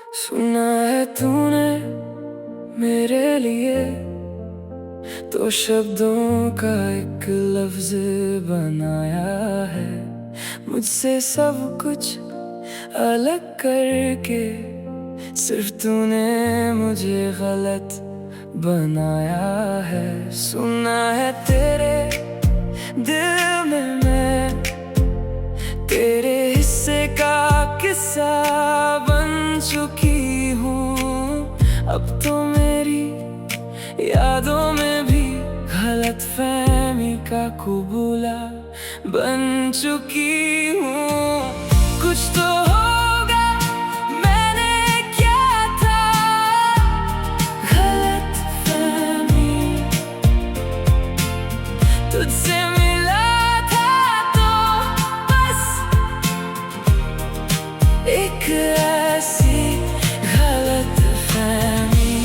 सुना है तूने मेरे लिए तो शब्दों का एक लफ्ज बनाया है। मुझसे सब कुछ अलग करके सिर्फ तूने मुझे गलत बनाया है। सुना है तेरे दिल में मैं तेरे हिस्से का किस्सा बन चुकी हूँ। अब तो मेरी यादों में भी गलतफहमी का कुबूला बन चुकी हूँ। कुछ तो होगा, मैंने क्या था गलतफहमी तुझसे मिला था तो बस एक ऐसी गलतफहमी।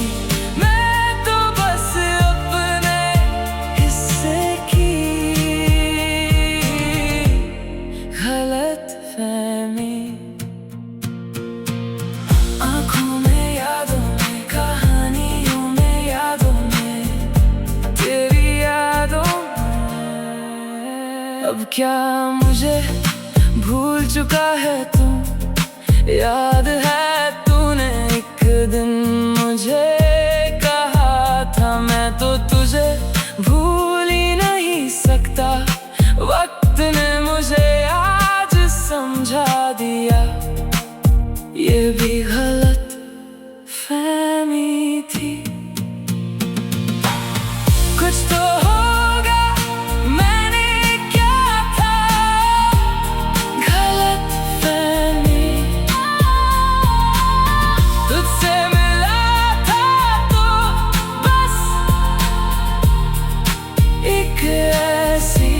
मैं तो बस अपने हिस्से की गलतफहमी। आँखों में यादों में कहानियों में यादों में तेरी यादों में। अब क्या मुझे भूल चुका है तू? याद है तूने एक दिन मुझे कहा था मैं तो तुझे भूल ही नहीं सकता। वक्त ने मुझे आज समझा दिया ये भी गलत फहमी थी। कुछ तो होगा, मैंने क्या था गलतफहमी तुझसे मिला था तो बस एक ऐसी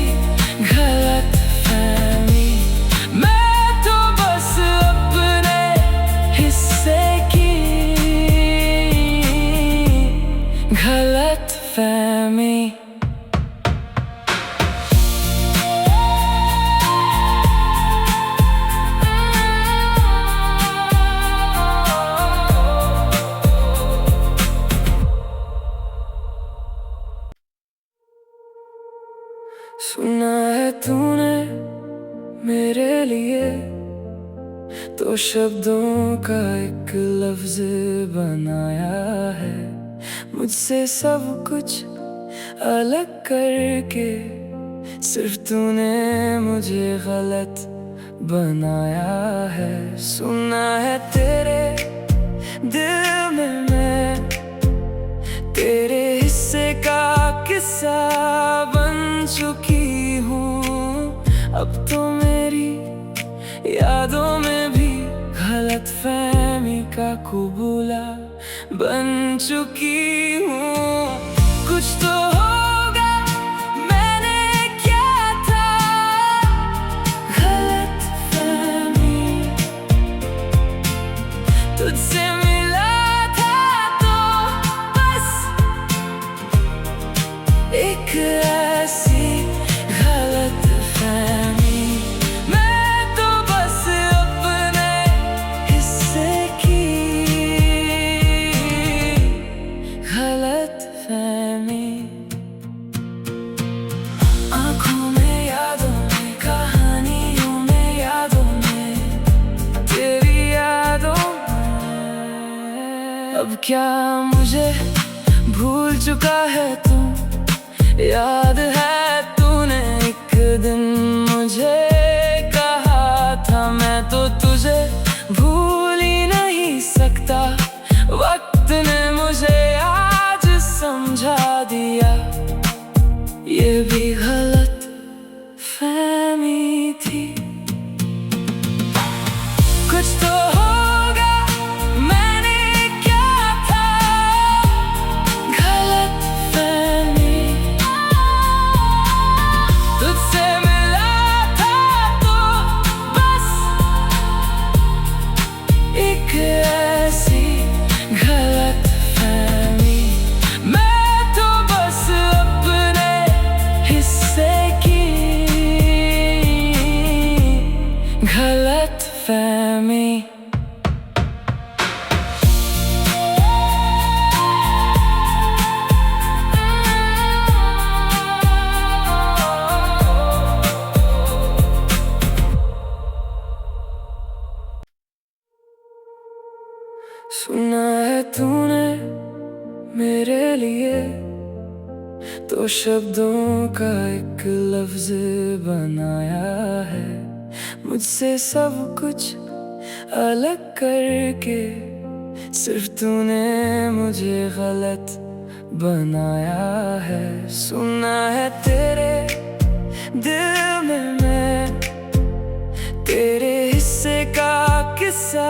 गलतफहमी। मैं तो बस अपने हिस्से की गलतफहमी। सुना है तूने मेरे लिए तो शब्दों का एक लफ्ज बनाया है। मुझसे सब कुछ अलग करके सिर्फ तूने मुझे गलत बनाया है। सुना है तेरे दिल में मैं तेरे हिस्से का किस्सा बन चुकी हूँ। अब तो मेरी यादों में भी गलतफहमी का कुबूला बन चुकी हूँ। कुछ तो होगा, मैंने क्या था गलतफहमी तुझसे मिला था तो बस एक ऐसी गलतफहमी। मैं तो बस अपने हिस्से की गलतफहमी। आँखों में यादों में कहानियों में यादों में तेरी यादों में। अब क्या मुझे भूल चुका है तू? याद है तूने एक दिन मुझे कहा था मैं तो तुझे भूल ही नहीं सकता। वक्त ने मुझे आज समझा दिया ये भी गलत फहमी थी। कुछ तो होगा, मैंने क्या था गलतफहमी तुझसे मिला था तो बस एक ऐसी गलतफहमी। मैं तो बस अपने हिस्से की गलतफहमी। सुना है तूने मेरे लिए तो शब्दों का एक लफ्ज बनाया है, मुझसे सब कुछ अलग करके सिर्फ तूने मुझे गलत बनाया है। सुना है तेरे दिल में मैं तेरे हिस्से का किस्सा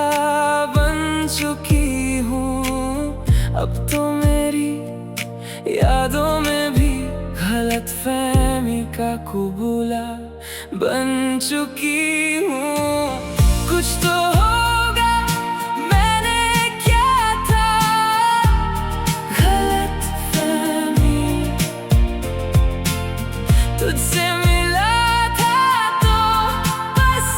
बन चुकी हूँ। अब तो मेरी यादों में भी गलतफहमी का कुबूला बन चुकी हूँ। कुछ तो होगा, मैंने क्या था गलतफहमी, तुझसे मिला था तो बस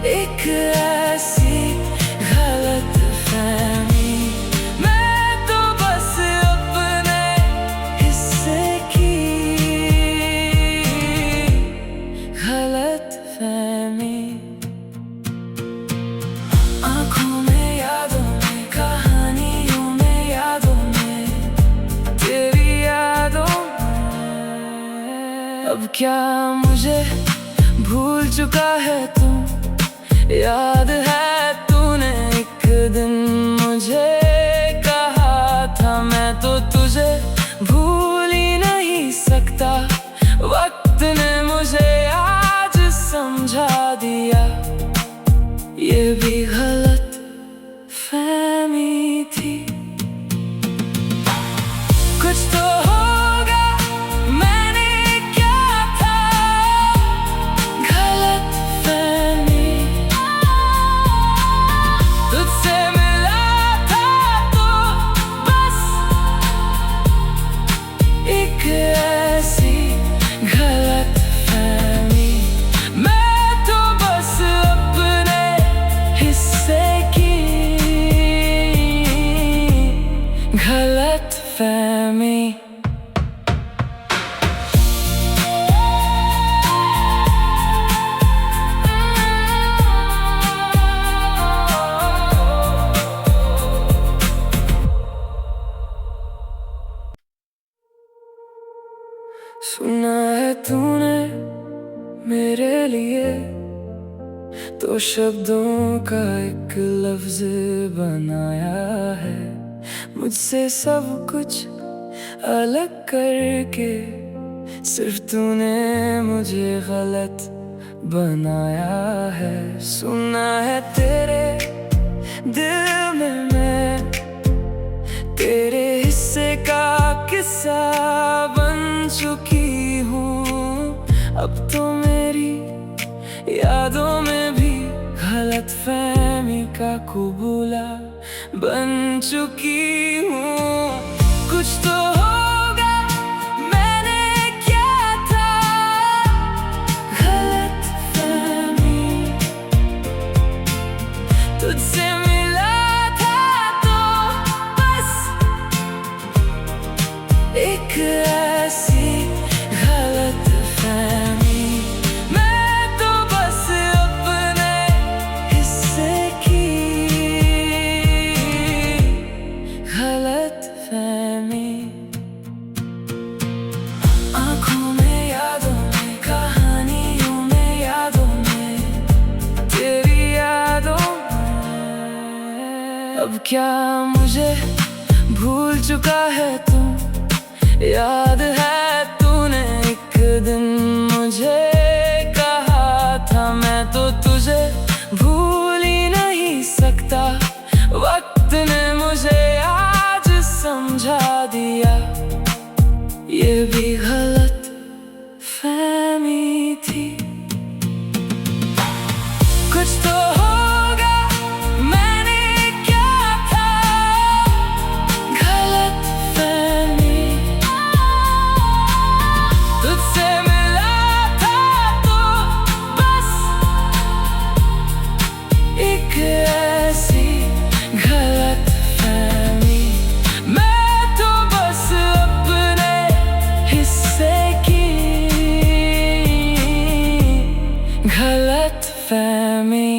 एक ऐसी गलतफहमी। मैं तो बस अपने हिस्से की गलतफहमी। आँखों में यादों में, कहानियों में यादों में, तेरी यादों में। अब क्या मुझे भूल चुका है तू? याद है तूने एक दिन मुझे कहा था मैं तो तुझे भूल ही नहीं सकता। वक्त ने मुझे आज समझा दिया, ये भी गलत फहमी थी। कुछ तो होगा, मैंने क्या था गलतफहमी, तुझसे मिला था तो बस एक ऐसी गलतफहमी। मैं तो बस अपने हिस्से की गलतफहमी। सुना है तूने मेरे लिए तो शब्दों का एक लफ्ज बनाया है, मुझसे सब कुछ अलग करके सिर्फ तूने मुझे गलत बनाया है। सुना है तेरे दिल में मैं तेरे हिस्से का किस्सा बन चुकी हूँ। अब तो मेरी यादों में भी गलतफहमी का कुबूला बन चुकी हूँ। कुछ तो होगा, मैंने क्या था गलतफहमी, तुझसे मिला था तो बस एक ऐसी गलतफहमी। मैं तो बस अपने हिस्से की गलतफहमी। आँखों में यादों में, कहानियों में यादों में, तेरी यादों में। अब क्या मुझे भूल चुका है तू? याद है तूने एक दिन मुझे कहा था मैं तो तुझे भूल ही नहीं सकता। वक्त ने मुझे आज समझा दिया, ये भी गलत फहमी थी। कुछ तो होगा, मैंने क्या था गलतफहमी, तुझसे मिला था तो बस एक ऐसी गलतफहमी। मैं तो बस अपने हिस्से की गलतफहमी।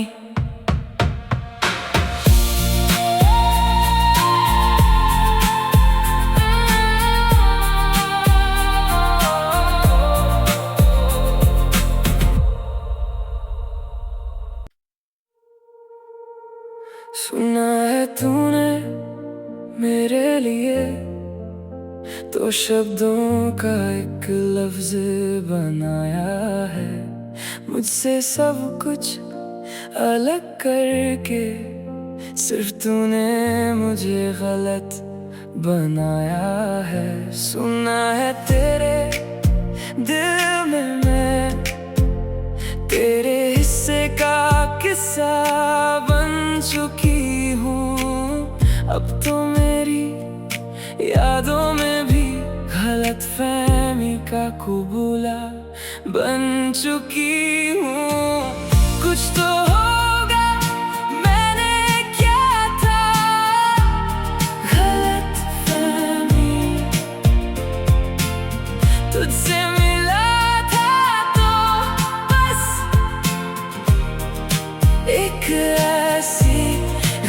सुना है तूने मेरे लिए तो शब्दों का एक लफ्ज बनाया है, मुझसे सब कुछ अलग करके सिर्फ तूने मुझे गलत बनाया है। सुना है तेरे दिल में मैं तेरे हिस्से का किस्सा बन चुकी हूँ। अब तो मेरी यादों में भी गलतफहमी का कुबूला बन चुकी हूँ। कुछ तो होगा, मैंने क्या था गलतफहमी, तुझसे मिला था तो बस एक ऐसी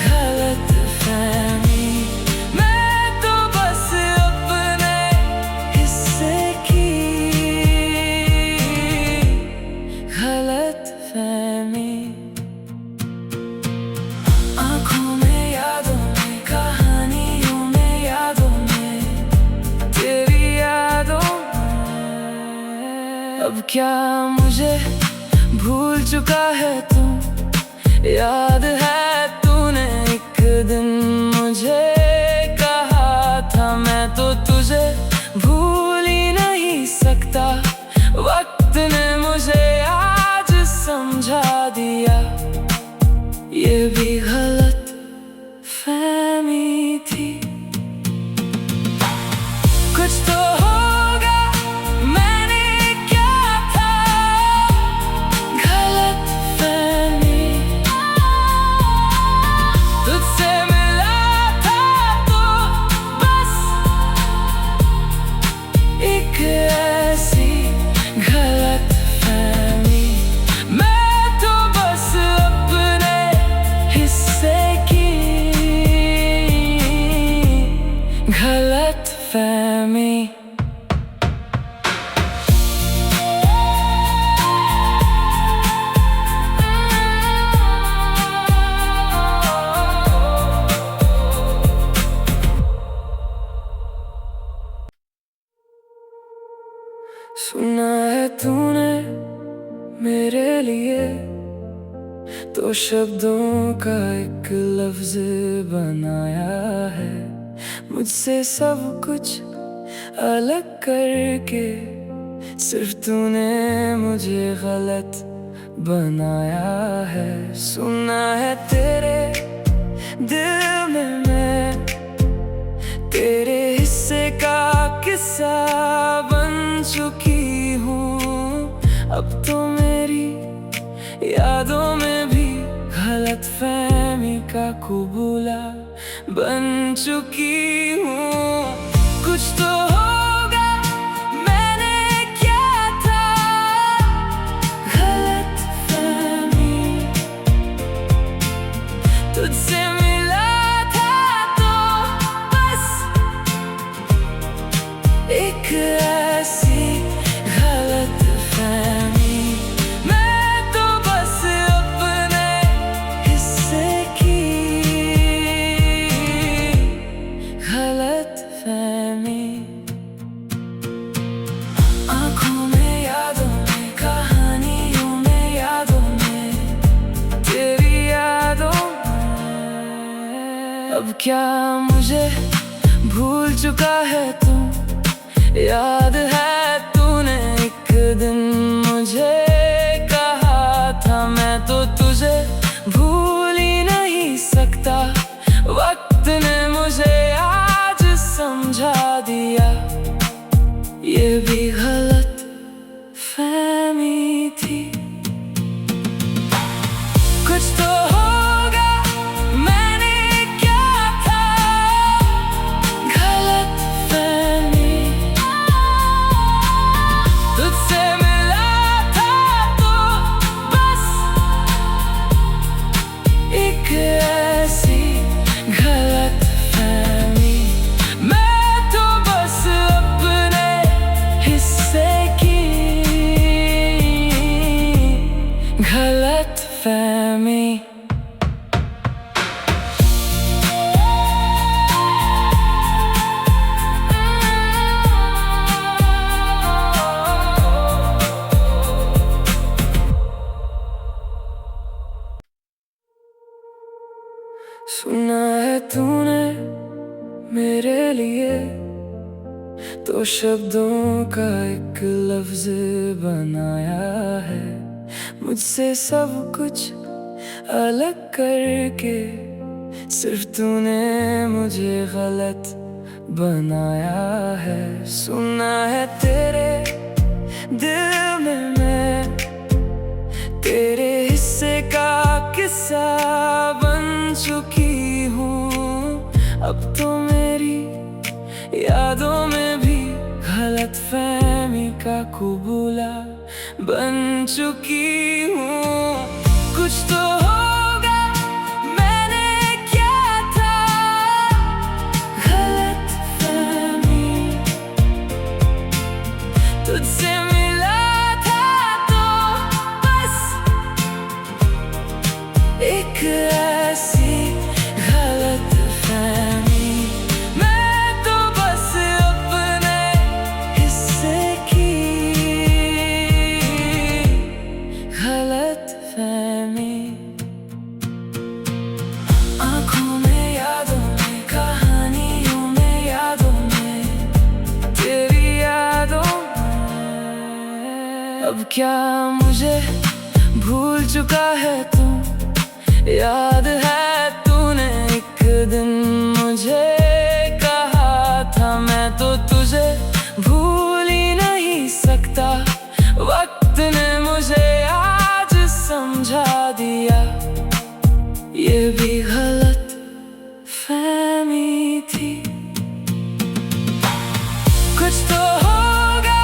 गलतफहमी। मैं तो बस अपने हिस्से की गलतफहमी। आँखों में यादों में, कहानियों में यादों में, तेरी यादों में। अब क्या मुझे भूल चुका है तू? याद है तूने एक दिन मुझे कहा था मैं तो तुझे भूल ही नहीं सकता। वक्त ने मुझे आज समझा दिया, ये भी गलत फहमी थी। कुछ तो होगा, मैंने क्या था गलत फहमी, तुझसे मिला था तो बस एक ऐसी गलत फहमी। मैं तो बस अपने हिस्से की गलत फहमी। सुना है तूने मेरे लिए तो शब्दों का एक लफ्ज बनाया है, मुझसे सब कुछ अलग करके सिर्फ तूने मुझे गलत बनाया है। सुना है तेरे दिल में मैं तेरे हिस्से का किस्सा बन चुकी हूँ। अब तो मेरी यादों में भी गलतफहमी का कुबूला बन चुकी हूँ। कुछ तो होगा, मैंने क्या था गलतफहमी, तुझसे मिला था तो बस एक ऐसी गलतफहमी। मैं तो बस अपने हिस्से की गलतफहमी। आँखों में यादों में, कहानियों में यादों में, तेरी यादों में। अब क्या मुझे भूल चुका है तू? याद है तूने एक दिन मुझे कहा था मैं तो तुझे भूल ही नहीं सकता। वक्त ने मुझे आज समझा दिया, ये भी गलत फहमी थी। कुछ तो होगा, मैंने क्या था गलत फहमी, तुझसे मिला था तो बस एक ऐसी गलत फहमी। मैं तो बस अपने हिस्से की गलत फहमी। सुना है तूने मेरे लिए तो शब्दों का एक लफ्ज बनाया है, मुझसे सब कुछ अलग करके सिर्फ तूने मुझे गलत बनाया है। सुना है तेरे दिल में मैं तेरे हिस्से का किस्सा बन चुकी हूँ। अब तो मेरी यादों में भी गलतफहमी का कुबूला बन चुकी हूँ। कुछ तो होगा, मैंने क्या था गलतफहमी, तुझसे मिला था तो बस एक ऐसी गलतफहमी, मैं तो बस अपने हिस्से की गलतफहमी। आँखों में यादों में, कहानियों में यादों में, तेरी यादों में। अब क्या मुझे भूल चुका है तू? याद है तूने एक दिन मुझे कहा था मैं तो तुझे भूल ही नहीं सकता। वक्त ने मुझे आज समझा दिया, ये भी गलत फहमी थी। कुछ तो होगा,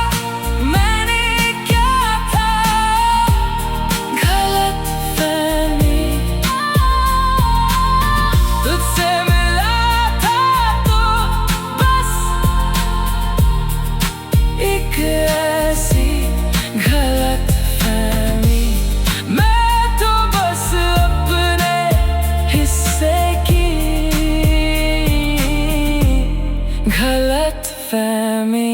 मैंने क्या था गलतफहमी, तुझसे मिला था तो बस एक ऐसी गलतफहमी, मैं तो बस अपने हिस्से की गलतफहमी।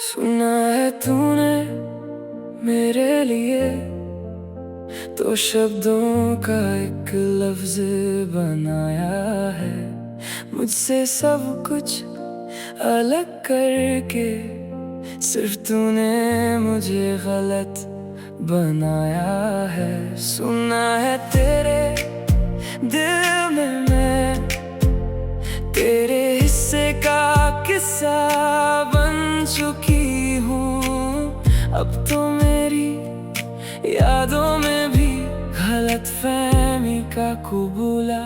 सुना है तूने मेरे लिए तो शब्दों का एक लफ्ज बनाया है, मुझसे सब कुछ अलग करके सिर्फ तूने मुझे गलत बनाया है। सुना है तेरे दिल में मैं तेरे हिस्से का किस्सा बन चुकी हूँ। अब तो मेरी यादों में भी गलतफहमी का कुबूला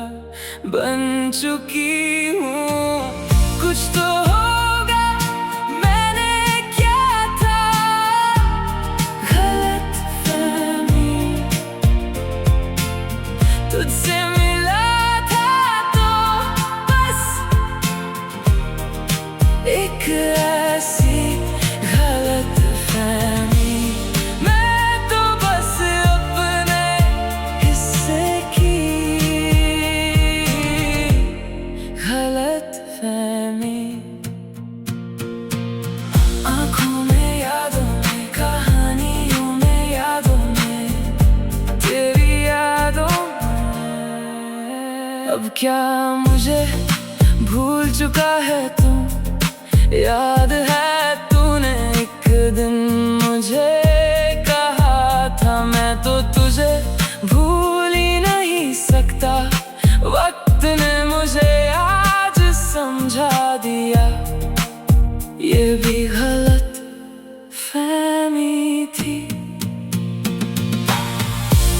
बन चुकी हूँ। कुछ तो होगा, मैंने क्या था गलतफहमी, तुझसे मिला था तो बस एक ऐसी गलतफहमी, मैं तो बस अपने हिस्से की गलतफहमी। आँखों में यादों में, कहानियों में यादों में, तेरी यादों में। अब क्या मुझे भूल चुका है तू? याद है तूने एक दिन मुझे कहा था मैं तो तुझे भूल ही नहीं सकता। वक्त ने मुझे आज समझा दिया, ये भी गलत फहमी थी।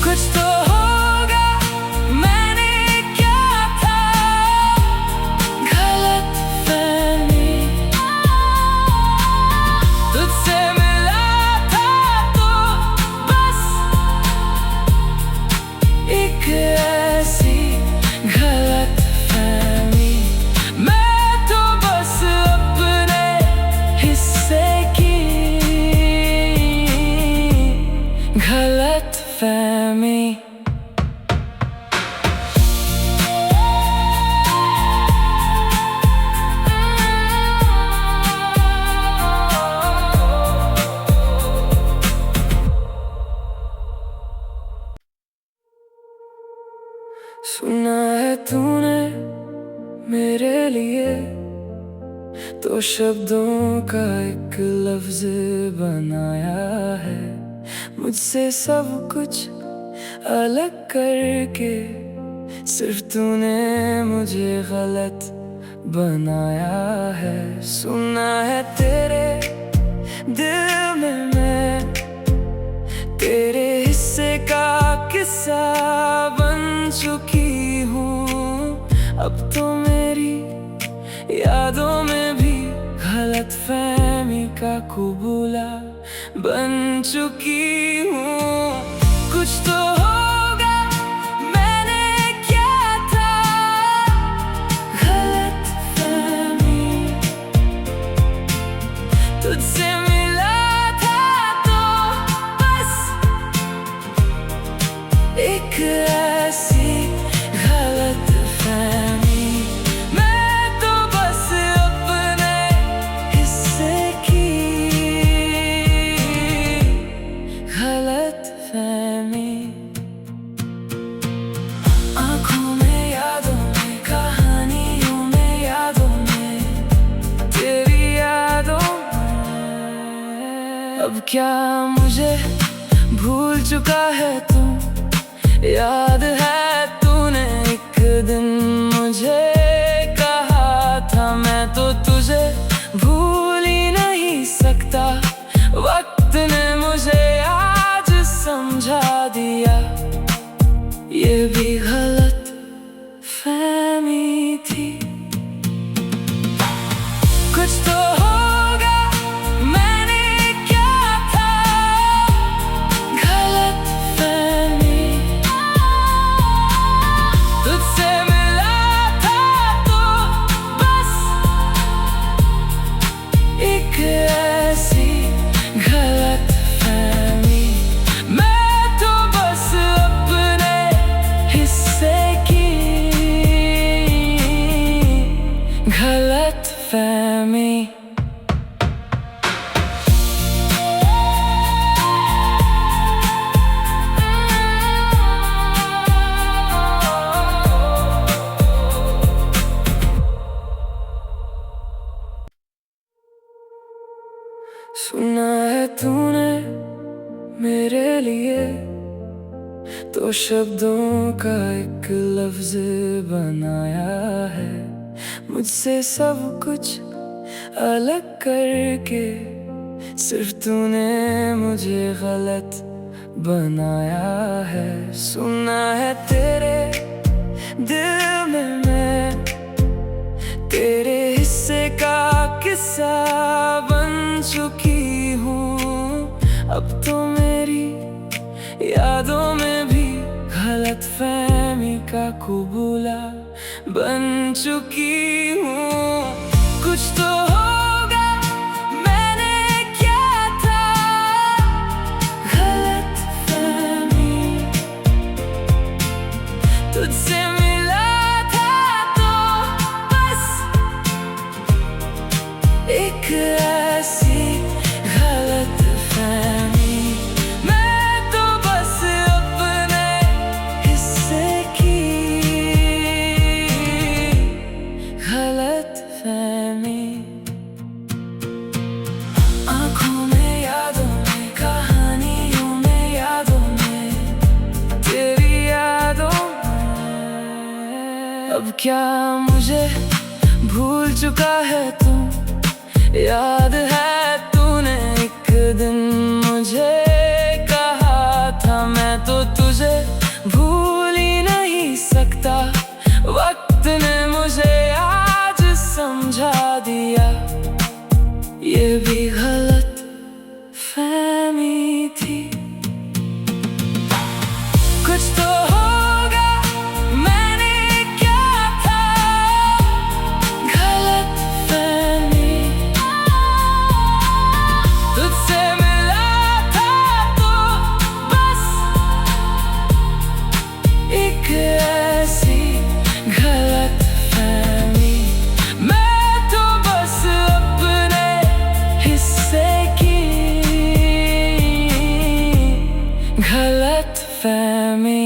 कुछ तो होगा, मैंने क्या था गलतफहमी, तुझसे मिला था तो बस एक ऐसी गलतफहमी, मैं तो बस अपने हिस्से की गलतफहमी। सुना है तूने मेरे लिए तो शब्दों का एक लफ्ज बनाया है, मुझसे सब कुछ अलग करके सिर्फ तूने मुझे गलत बनाया है। सुना है तेरे दिल में मैं तेरे हिस्से का किस्सा बन चुकी हूँ। अब तो मेरी यादों में भी गलतफहमी का कुबूला बन चुकी हूँ। कुछ तो होगा, मैंने क्या था गलतफहमी, तुझसे मिला था तो बस एक ऐसी गलतफहमी। मैं तो बस अपने हिस्से की गलतफहमी। आँखों में यादों में, कहानियों में यादों में, तेरी यादों में। अब क्या मुझे भूल चुका है तू? याद है तूने एक दिन मुझे कहा था मैं तो तुझे भूल ही नहीं सकता। वक्त ने मुझे आज समझा दिया, ये भी गलत फहमी थी। कुछ तो होगा, मैंने क्या था गलतफहमी, तुझसे मिला था तो बस एक ऐसी गलतफहमी। मैं तो बस अपने हिस्से की गलतफहमी। सुना है तूने मेरे लिए तो शब्दों का एक लफ्ज बनाया है, मुझसे सब कुछ अलग करके सिर्फ तूने मुझे गलत बनाया है। सुना है तेरे दिल में मैं तेरे हिस्से का किस्सा बन चुकी हूँ। अब तो मेरी यादों में भी गलतफहमी का कुबूला बन चुकी हूँ। कुछ तो होगा, मैंने क्या था गलतफहमी, तुझसे मिला था तो बस एक ऐसी गलतफहमी। मैं तो बस अपने हिस्से की गलतफहमी। आँखों में यादों में, कहानियों में यादों में, तेरी यादों में। अब क्या मुझे भूल चुका है तू? याद है तूने एक दिन मुझे कहा था मैं तो तुझे भूल ही नहीं सकता। वक्त ने मुझे आज समझा दिया, ये भी गलत फहमी थी। कुछ तो होगा, मैंने क्या था गलतफहमी, तुझसे मिला था तो बस एक ऐसी गलतफहमी। मैं तो बस अपने हिस्से की गलतफहमी।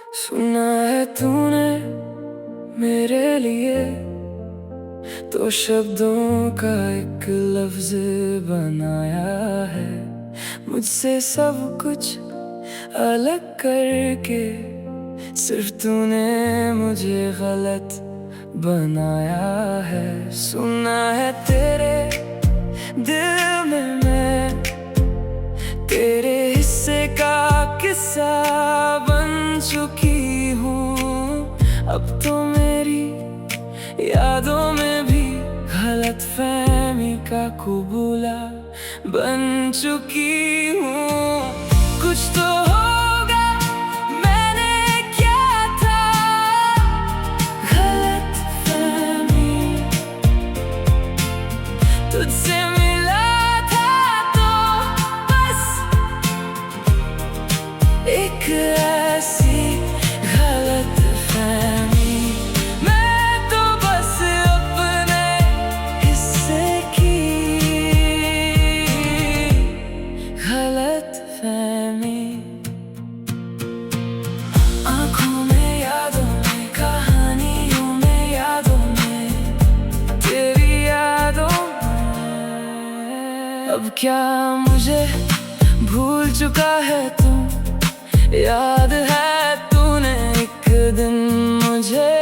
सुना है तूने मेरे लिए तो शब्दों का एक लफ्ज बनाया है, मुझसे सब कुछ अलग करके सिर्फ तूने मुझे गलत बनाया है। सुना है तेरे दिल में मैं तेरे हिस्से का किस्सा बन चुकी हूँ। अब तो मेरी यादों में भी गलतफहमी का कुबूला बन चुकी हूँ। कुछ तो होगा, मैंने क्या था गलतफहमी, तुझसे मिला था तो बस एक ऐसी गलतफहमी। मैं तो बस अपने हिस्से की गलतफहमी। आँखों में यादों में, कहानियों में यादों में, तेरी यादों में। अब क्या मुझे भूल चुका है तू? याद है तूने एक दिन मुझे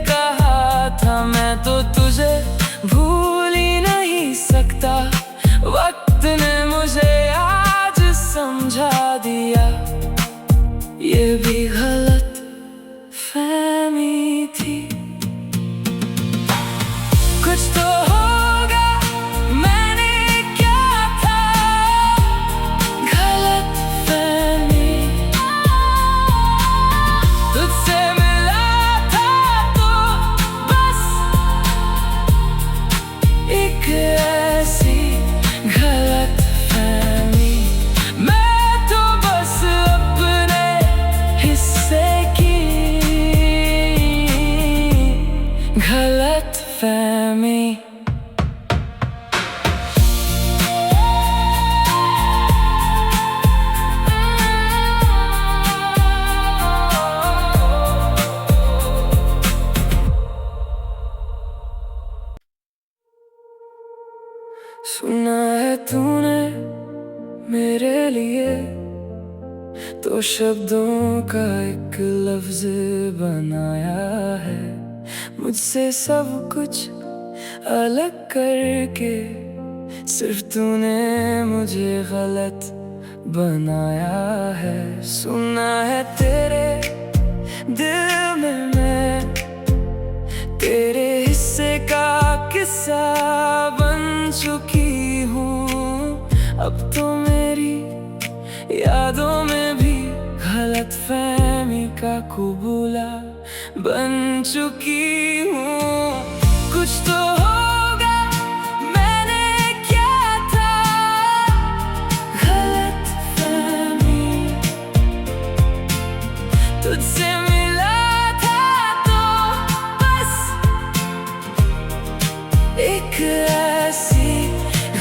कहा था मैं तो तुझे भूल ही नहीं सकता। वक्त ने मुझे आज समझा दिया, ये भी गलत फहमी थी। कुछ तो होगा, मैंने क्या था गलतफहमी, तुझसे मिला था तो बस एक ऐसी गलतफहमी। मैं तो बस अपने हिस्से की गलतफहमी। सुना है तूने मेरे लिए तो शब्दों का एक लफ्ज बनाया है, मुझसे सब कुछ अलग करके सिर्फ तूने मुझे गलत बनाया है। सुना है तेरे दिल में मैं तेरे हिस्से का किस्सा बन चुकी हूँ। अब तो मेरी यादों में भी गलतफहमी का कुबूला बन चुकी हूँ। कुछ तो होगा, मैंने क्या था गलतफहमी, तुझसे मिला था तो बस एक ऐसी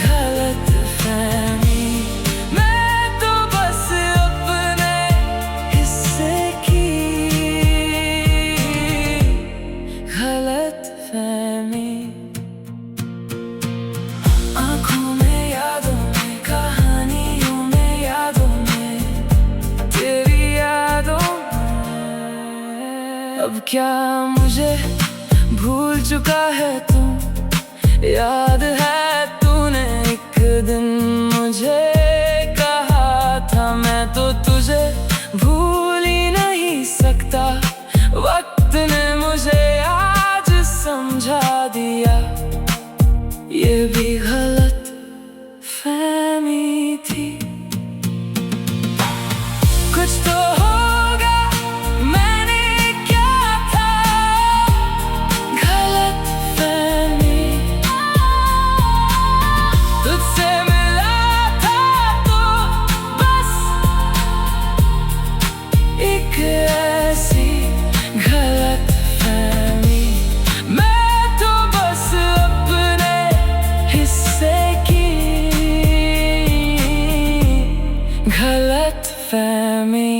गलतफहमी। मैं तो बस अपने हिस्से की गलतफहमी। आँखों में यादों में, कहानियों में यादों में, तेरी यादों में। अब क्या मुझे भूल चुका है तू? याद है तूने एक दिन मुझे कहा था मैं तो तुझे भूल ही नहीं सकता। वक्त ने मुझे आज समझा दिया, ये भी गलत फहमी थी। कुछ तो होगा, मैंने क्या था गलतफहमी, तुझसे मिला था तो बस एक ऐसी गलतफहमी। मैं तो बस अपने हिस्से की गलतफहमी।